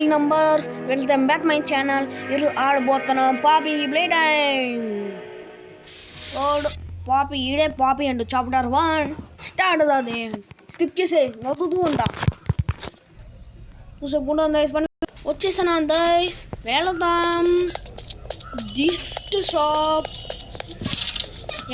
Numbers, welcome back my channel. Iru aadbothana Poppy Playtime. Lord Poppy ide Poppy and chapter 1 start adade. Skip chese nodudu unta. Usapunda guys వచ్చేసాను guys. వెళ్దాం gift shop.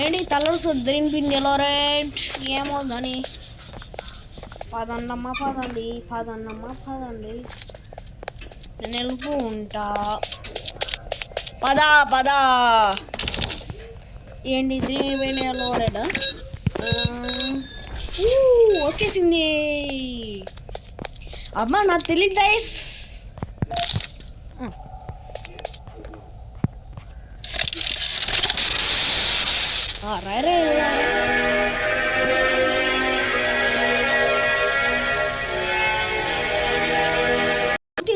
ఏంటి colours green pin yellow red ఏమో దాని పదండమ్మ పదండి నేను వెళ్తూ ఉంటా. పదా ఏంటి గ్రీన్ పిన్ ఎల్లో రెడ్ వచ్చేసింది. అమ్మా నాకు తెలియదు గైస్. రే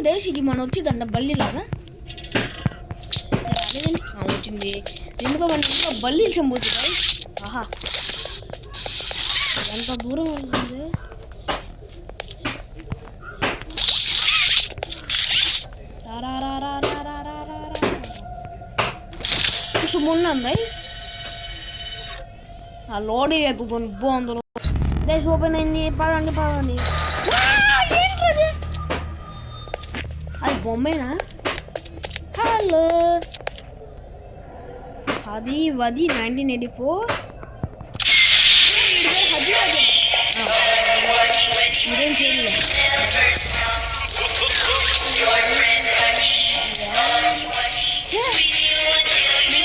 దేశ్ ఇది మన వచ్చిందంట బల్లిలాగా వచ్చింది. ఎందుకో మన ఇంట్లో బల్లి చంపుతుంది. ఆహా ఎంత దూరం వెళ్తుంది. మొన్నండి ఆ లోడీ ఎత్తుతుంది బాగుంది. దేశ్ ఓపెన్ అయింది. పదండి ఏంటది? అది బొమ్మేనా? హలో అది 1984 ఇదేం చేయలేదు.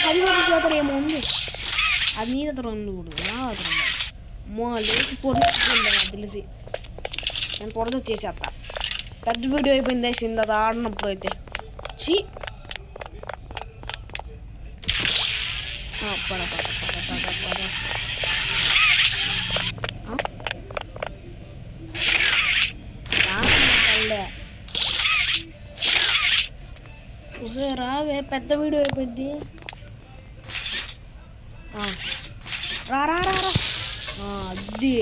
అది ఏమో ఉంది. అది నీ దగ్గర ఉంది కూడా లేచి పొడుచుకుంటా నాకు తెలిసి. నేను పొడదు చేసేస్తా. పెద్ద వీడియో అయిపోయింది వేసింది అది ఆడినప్పుడు అయితే. చీ పద రావే పెద్ద వీడియో అయిపోయింది. రా అది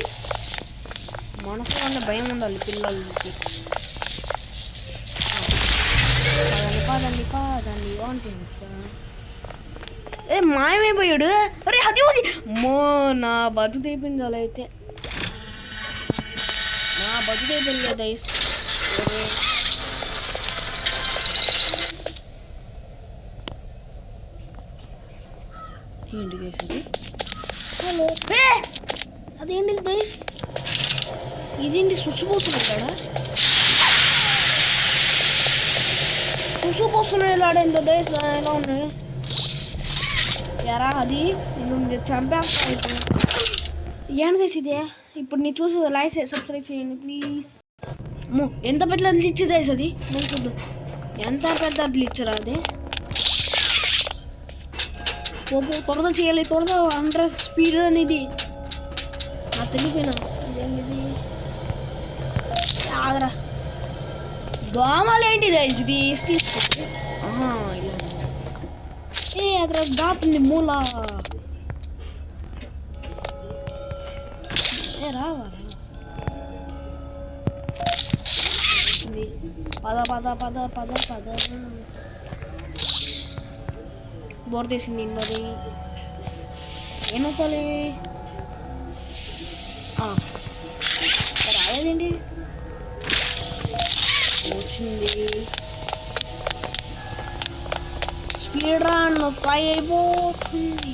మనసులో భయం ఉండాలి పిల్లలకి. పదండి మాయమైపోయాడు. అరే అది నా బతుకు తెప్పింది. అలా అయితే నా బతుకు తెప్పింది దయస్. ఏంటి చేసింది? హలో అదేంటి దయస్? ఇదేంటి సుసుపోస్తున్నాడా? సుసుపోస్తున్నాడు ఆడేంటో దయస్. ఎలా ఉన్నాయి ఎరా అది నేను చంపేస్తా. ఏంటి దయస్ ఇదే? ఇప్పుడు నీ చూసి లైక్ సబ్స్క్రైబ్ చేయండి ప్లీజ్. ఎంత పెద్ద గ్లిచ్ దయస్ అది? చూద్దాం ఎంత పెద్ద గ్లిచ్చరా అది. త్వరగా చేయాలి త్వరగా 100 స్పీడ్ అనేది నాకు తెలియపోయినా. ఇదేంటిది? ఆదరా దోమలేంటి దయచి తీసుకో. ఇలా అదర దాపుంది మూల. రావా పద బోర్ తీసింది మరి ఏమవుతాలి. రాలేదేంటి? వచ్చింది స్పీడ్ రన్ 5 అయిపోతుంది.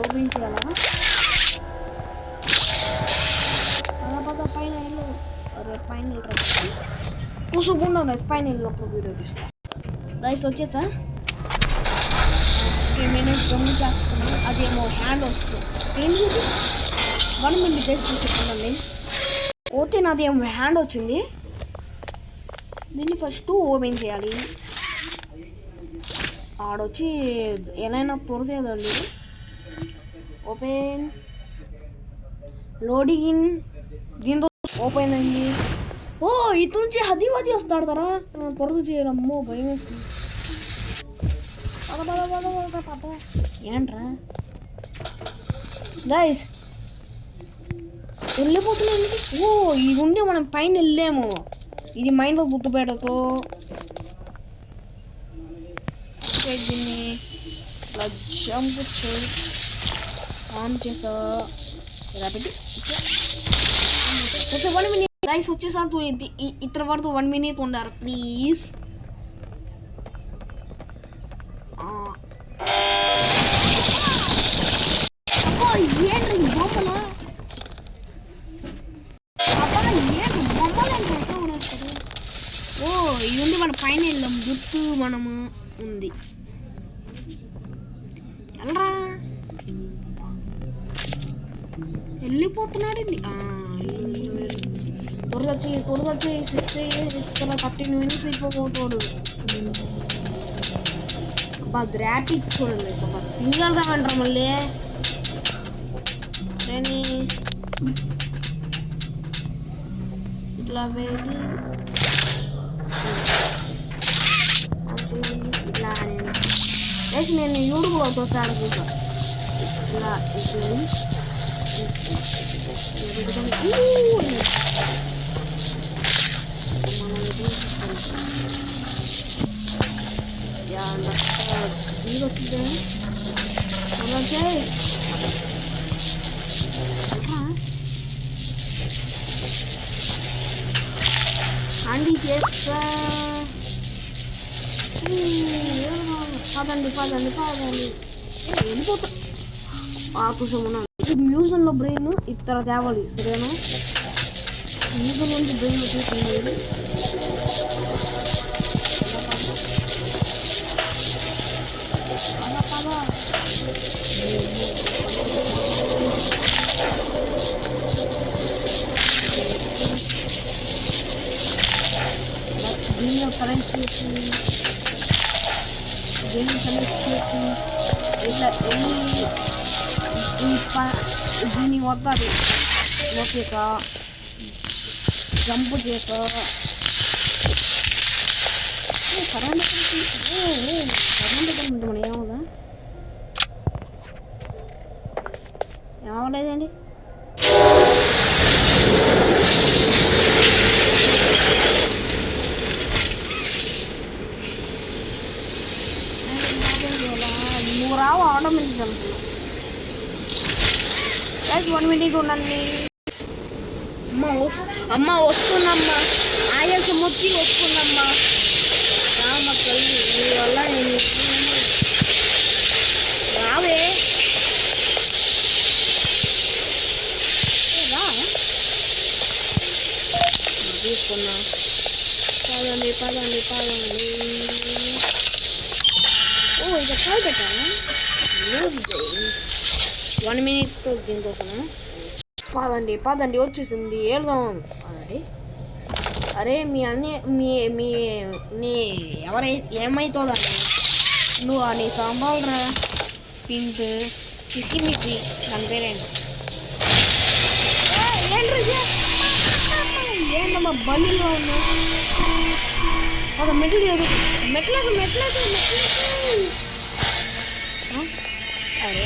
ఓపెన్ చేయాలా? పద పైన పైన కూసుకుండా పైన వెళ్ళినప్పుడు వీడియో తీస్తా. గైస్ వచ్చేసా నేను దొంగ చేస్తున్నాను. అదేమో హ్యాండ్ వస్తుంది. ఏంటి 1 minute చెప్పండి. ఓకే నాదేమో హ్యాండ్ వచ్చింది. దీన్ని ఫస్ట్ ఓపెన్ చేయాలి. ఆడొచ్చి ఎలా పొరదేదండి. ఓపెన్ లోడింగ్ దీంతో ఓపెన్ అయింది. ఇటు నుంచి హది వస్తాడు తరా పొరదు చేయడమ్మో భయం వేస్తుంది. ఏంట్రా గైస్ వెళ్ళిపోతున్నాయి. ఓ ఇది ఉండి మనం పైన వెళ్ళాము. ఇది మైండ్లో గుర్తుపెడతో దీన్ని ఇలా జంప్ చేయి ఆన్ చేసా పెట్టి 1 minute గైస్ వచ్చేసాను. ఇతర వరకు 1 minute ఉండారు ప్లీజ్. ఏంటి బొమ్మల ఓ ఇది ఉంది మన పైన వెళ్ళాం గుర్తు మనము ఉంది ఎల్రా వెళ్ళిపోతున్నాడు. త్వరగా చేయి 13 minutes అయిపోతాడు. అబ్బా గ్రాఫిక్ చూడండి తినగలుగుతామంటారా మళ్ళీ ఇట్లా వేడి ఇట్లా నేను యూట్యూబ్లో చూస్తాను చూసా ఇలా అండి చేస్తా పదండి వెళ్ళిపోతా కూర్చోమన్నా. మ్యూజియంలో బ్రెయిన్ ఇతర తేవాలి సరేనా. మ్యూజియం నుంచి బ్రెయిన్ వచ్చేసింది. దీన్ని కనెక్ట్ చేసి ఇట్లా దీన్ని వద్దాలి లోకేక జంపు చేక కరెంట్ మన ఏమవుదా ఏమవలేదండి. నువ్వు రావు ఆటోమేటిక్ అనుకున్నా. 1 minute ఉండండి. అమ్మ వస్తుందమ్మా ఆయాసం వచ్చి వస్తుందమ్మా రామ తల్లి నీ వల్ల నేను రావే రా తీసుకున్నా. పదండి ఓ ఇది కాల్ పెట్టాను 1 minute దీనికోసము. పదండి వచ్చేసింది వెళ్దాం. అరే మీ ఏమైతుందండి నువ్వు నీ సాంబాల్రా పింక్ మిసి దాని పేరేంటి ఏంటమ్మా బండిలో ఉన్నా ఒక మెట్లకు అరే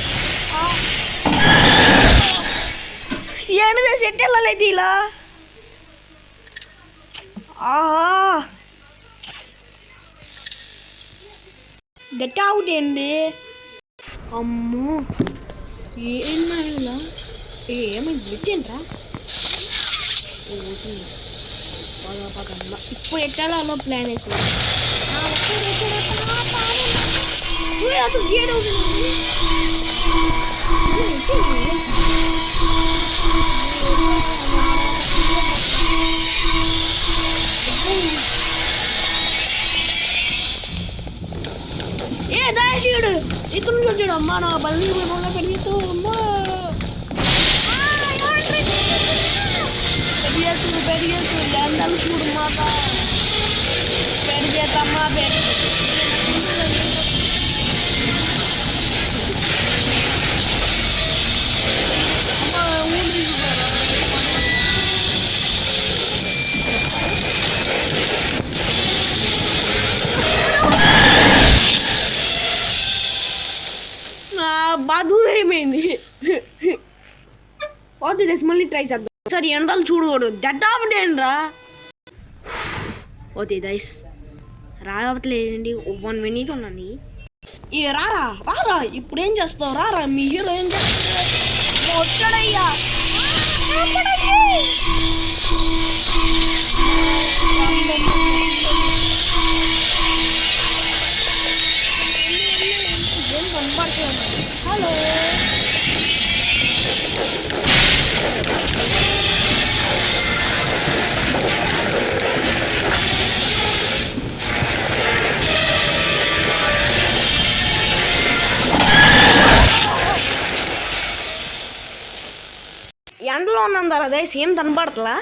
ఏంటిదే సెట్ వెళ్ళలేదు ఇలా. గట్టి అవుట్ ఏంటి అమ్మో ఏమైనా ఏమైంది పెట్టేంట్రా ఇప్పుడు ఎట్టాలో అలా ప్లాన్ అవుతుంది. అసలు గేట్ అవుతుంది. ఏ దాశీయుడు ఇక్కడ నుంచి వచ్చాడు. అమ్మా నా బల్లి పెరిగితూ అమ్మా పెరిగేసు ఎండలు చూడు మాట పెరిగేతమ్మా బాధ ఏమైంది. మళ్ళీ ట్రై చేద్దాం. సరే ఎండలు చూడకూడదు దట్టాపడేండ్రా. ఓకే గైస్ రావట్లేదండి, 1 minute ఉండండి. ఇక రారా రారా, ఇప్పుడు ఏం చేస్తావు? రారా, మీ హీరో ఏం చేస్తాడు? వచ్చాడయ్యా. హలో ఎండలో ఉన్నాం కదా గైస్, ఏం కనపడతలా.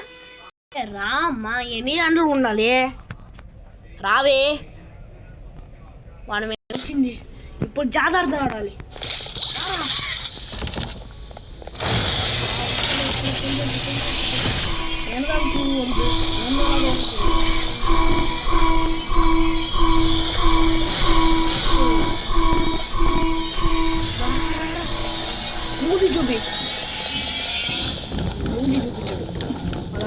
రా అమ్మా, ఎన్ని గంటలు ఉండాలి? రావే, వాడు వచ్చింది. ఇప్పుడు జాగ్రత్త ఆడాలి. మూవీ చూపి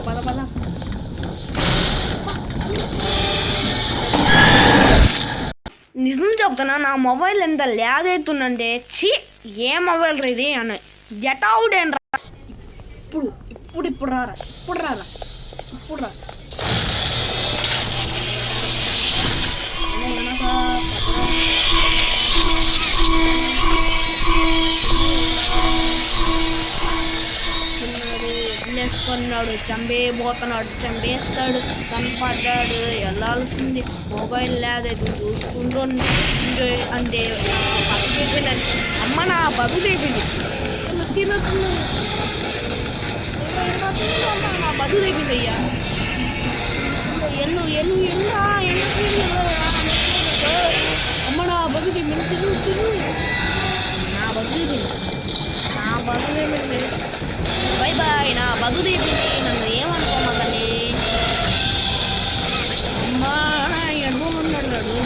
పద పద. నిజం చెప్తున్నా, నా మొబైల్ ఎంత ల్యాగ్ అవుతుందంటే, ఏ మొబైల్ ఇది అని గెట్ అవుట్ ఏం రా. ఇప్పుడు రారా, ఇప్పుడు రా. వేసుకున్నాడు, చంపేపోతున్నాడు, చంపేస్తాడు, కనపడ్డాడు, వెళ్ళాల్సింది. మొబైల్ లేదైతే చూసుకుంటూ అంటే బతుకు అయిపోయింది. అమ్మ నా బతుకు అయిపోయింది. నా బతుకు అయిపోయింది అయ్యా. అమ్మ నా బతుకు అయిపోయింది. బై బాయ్, నా బతుకు అయిపోయింది. నన్ను ఏమనుకోమండి. అమ్మా ఎడుగు ఉన్నాడు వాడు.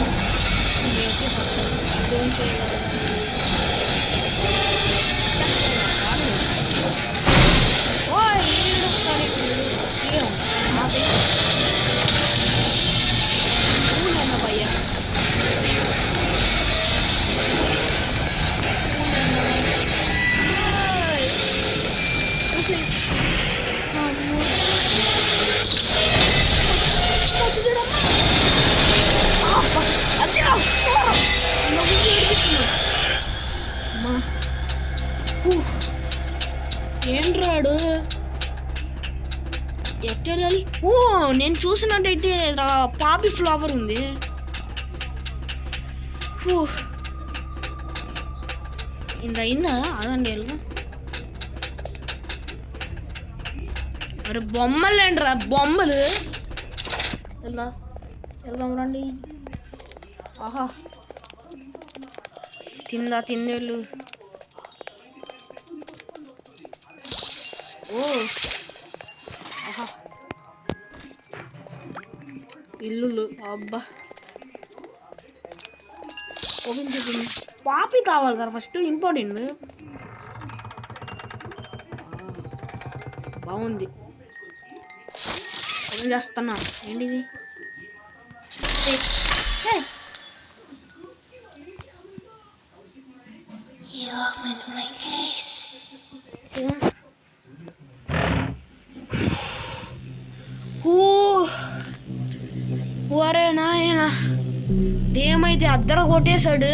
భయ్యా ఏంట్రాడు ఎట్టెళ్ళాలి? ఓ నేను చూసినట్టయితే పాపి ఫ్లవర్ ఉంది. ఇంత అయిందా? అదండి వెళ్దాం. మరి బొమ్మలు ఏంట్రా, బొమ్మలు. వెళ్దాం రండి. ఆహా, తిందేళ్ళు. ఓ ఆహా, ఇల్లులు. అబ్బా, పాపి కావాలి కదా ఫస్ట్, ఇంపార్టెంట్. బాగుంది. ఏం చేస్తున్నా? ఏంటిది? ఒరే నాయనా, ఏమైతే అద్దర కొట్టేశాడు.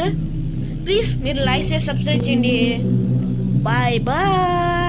ప్లీజ్ మీరు లైక్ చేసి సబ్స్క్రైబ్ చేయండి. Bye bye.